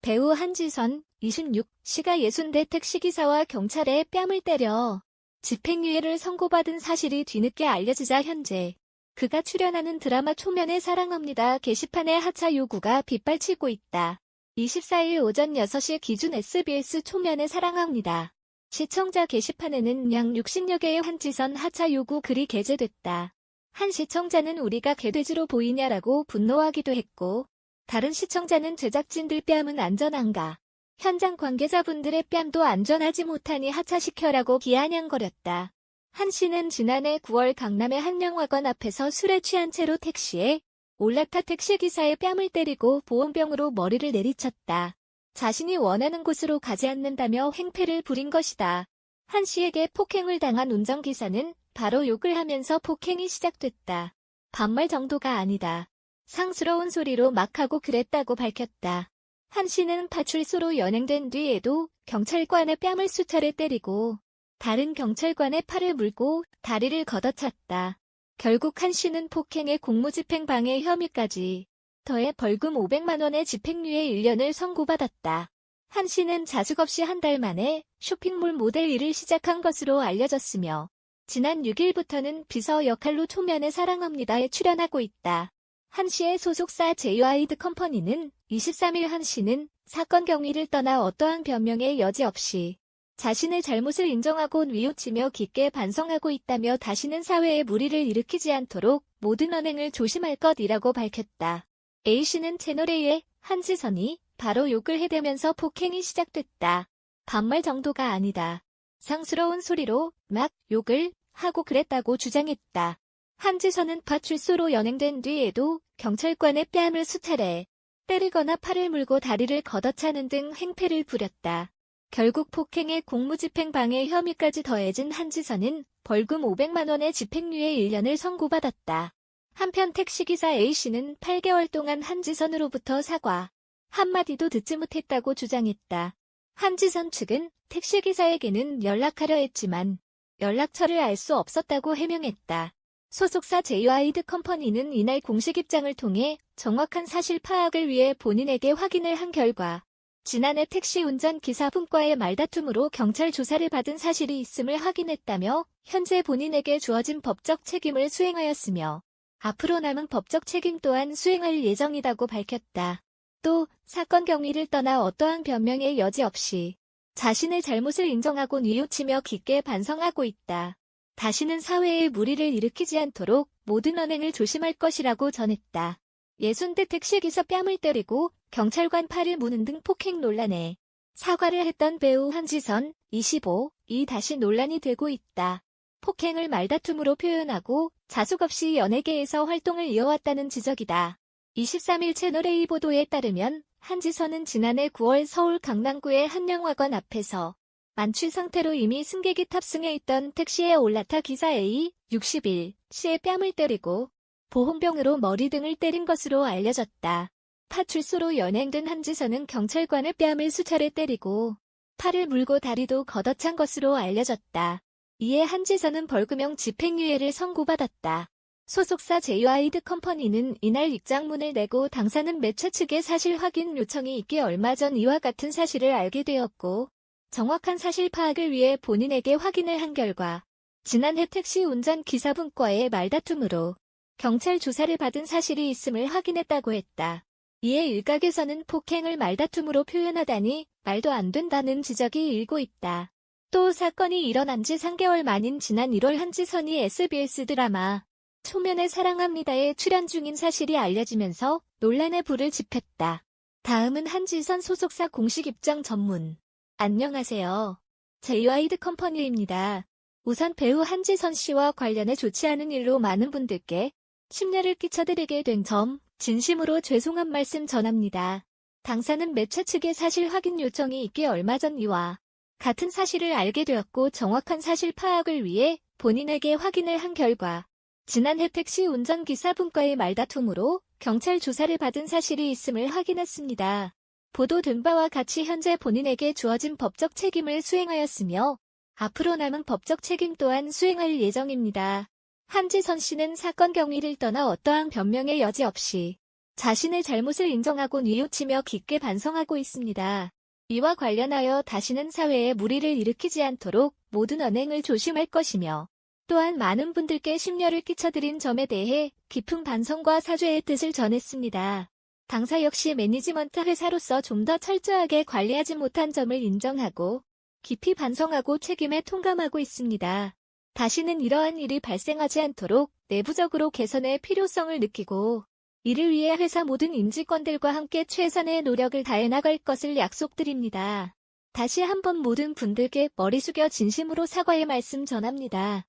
배우 한지선, 26시가 60대 택시기사와 경찰에 뺨을 때려 집행유예를 선고받은 사실이 뒤늦게 알려지자 현재 그가 출연하는 드라마 초면에 사랑합니다 게시판에 하차 요구가 빗발치고 있다. 24일 오전 6시 기준 SBS 초면에 사랑합니다. 시청자 게시판에는 약 60여 개의 한지선 하차 요구 글이 게재됐다. 한 시청자는 우리가 개돼지로 보이냐라고 분노하기도 했고, 다른 시청자는 제작진들 뺨은 안전한가? 현장 관계자분들의 뺨도 안전하지 못하니 하차시켜라고 비아냥거렸다. 한 씨는 지난해 9월 강남의 한 명화관 앞에서 술에 취한 채로 택시에 올라타 택시기사의 뺨을 때리고 보온병으로 머리를 내리쳤다. 자신이 원하는 곳으로 가지 않는다며 행패를 부린 것이다. 한 씨에게 폭행을 당한 운전기사는 바로 욕을 하면서 폭행이 시작됐다. 반말 정도가 아니다. 상스러운 소리로 막 하고 그랬다고 밝혔다. 한 씨는 파출소로 연행된 뒤에도 경찰관의 뺨을 수차례 때리고 다른 경찰관의 팔을 물고 다리를 걷어찼다. 결국 한 씨는 폭행에 공무집행방해 혐의까지 더해 벌금 500만 원의 집행유예 1년을 선고받았다. 한 씨는 자숙 없이 한 달 만에 쇼핑몰 모델 일을 시작한 것으로 알려졌으며 지난 6일부터는 비서 역할로 초면에 사랑합니다에 출연하고 있다. 한 씨의 소속사 제이와이드 컴퍼니는 23일 한 씨는 사건 경위를 떠나 어떠한 변명의 여지 없이 자신의 잘못을 인정하고 뉘우치며 깊게 반성하고 있다며 다시는 사회에 무리를 일으키지 않도록 모든 언행을 조심할 것이라고 밝혔다. A씨는 채널A의 한지선이 바로 욕을 해대면서 폭행이 시작됐다. 반말 정도가 아니다. 상스러운 소리로 막 욕을 하고 그랬다고 주장했다. 한지선은 파출소로 연행된 뒤에도 경찰관의 뺨을 수차례 때리거나 팔을 물고 다리를 걷어차는 등 행패를 부렸다. 결국 폭행에 공무집행방해 혐의까지 더해진 한지선은 벌금 500만 원의 집행유예 1년을 선고받았다. 한편 택시기사 A씨는 8개월 동안 한지선으로부터 사과 한마디도 듣지 못했다고 주장했다. 한지선 측은 택시기사에게는 연락하려 했지만 연락처를 알 수 없었다고 해명했다. 소속사 제이와이드 컴퍼니는 이날 공식 입장을 통해 정확한 사실 파악을 위해 본인에게 확인을 한 결과 지난해 택시 운전기사분과의 말다툼으로 경찰 조사를 받은 사실이 있음을 확인했다며 현재 본인에게 주어진 법적 책임을 수행하였으며 앞으로 남은 법적 책임 또한 수행할 예정이라고 밝혔다. 또 사건 경위를 떠나 어떠한 변명의 여지 없이 자신의 잘못을 인정하고 뉘우치며 깊게 반성하고 있다. 다시는 사회에 무리를 일으키지 않도록 모든 언행을 조심할 것이라고 전했다. 60대 택시기사 뺨을 때리고 경찰관 팔을 무는 등 폭행 논란에 사과를 했던 배우 한지선, 25이 다시 논란이 되고 있다. 폭행을 말다툼으로 표현하고 자숙 없이 연예계에서 활동을 이어왔다는 지적이다. 23일 채널A 보도에 따르면 한지선은 지난해 9월 서울 강남구의 한명화관 앞에서 만취 상태로 이미 승객이 탑승해 있던 택시에 올라타 기사 A, 61씨의 뺨을 때리고 보온병으로 머리 등을 때린 것으로 알려졌다. 파출소로 연행된 한지선은 경찰관의 뺨을 수차례 때리고 팔을 물고 다리도 걷어찬 것으로 알려졌다. 이에 한지선은 벌금형 집행유예를 선고받았다. 소속사 제이와이드 컴퍼니는 이날 입장문을 내고 당사는 매체 측의 사실 확인 요청이 있기 얼마 전 이와 같은 사실을 알게 되었고 정확한 사실 파악을 위해 본인에게 확인을 한 결과 지난해 택시 운전기사분과의 말다툼으로 경찰 조사를 받은 사실이 있음을 확인했다고 했다. 이에 일각에서는 폭행을 말다툼으로 표현하다니 말도 안 된다는 지적이 일고 있다. 또 사건이 일어난 지 3개월 만인 지난 1월 한지선이 SBS 드라마 초면에 사랑합니다에 출연 중인 사실이 알려지면서 논란의 불을 지폈다. 다음은 한지선 소속사 공식 입장 전문. 안녕하세요. 제이와이드 컴퍼니입니다. 우선 배우 한지선 씨와 관련해 좋지 않은 일로 많은 분들께 심려를 끼쳐드리게 된 점 진심으로 죄송한 말씀 전합니다. 당사는 매체 측의 사실 확인 요청이 있기 얼마 전 이와 같은 사실을 알게 되었고 정확한 사실 파악을 위해 본인에게 확인을 한 결과 지난해 택시 운전기사분과의 말다툼으로 경찰 조사를 받은 사실이 있음을 확인했습니다. 보도된 바와 같이 현재 본인에게 주어진 법적 책임을 수행하였으며 앞으로 남은 법적 책임 또한 수행할 예정입니다. 한지선 씨는 사건 경위를 떠나 어떠한 변명의 여지 없이 자신의 잘못을 인정하고 뉘우치며 깊게 반성하고 있습니다. 이와 관련하여 다시는 사회에 무리를 일으키지 않도록 모든 언행을 조심할 것이며 또한 많은 분들께 심려를 끼쳐드린 점에 대해 깊은 반성과 사죄의 뜻을 전했습니다. 당사 역시 매니지먼트 회사로서 좀 더 철저하게 관리하지 못한 점을 인정하고 깊이 반성하고 책임에 통감하고 있습니다. 다시는 이러한 일이 발생하지 않도록 내부적으로 개선의 필요성을 느끼고 이를 위해 회사 모든 임직원들과 함께 최선의 노력을 다해 나갈 것을 약속드립니다. 다시 한번 모든 분들께 머리 숙여 진심으로 사과의 말씀 전합니다.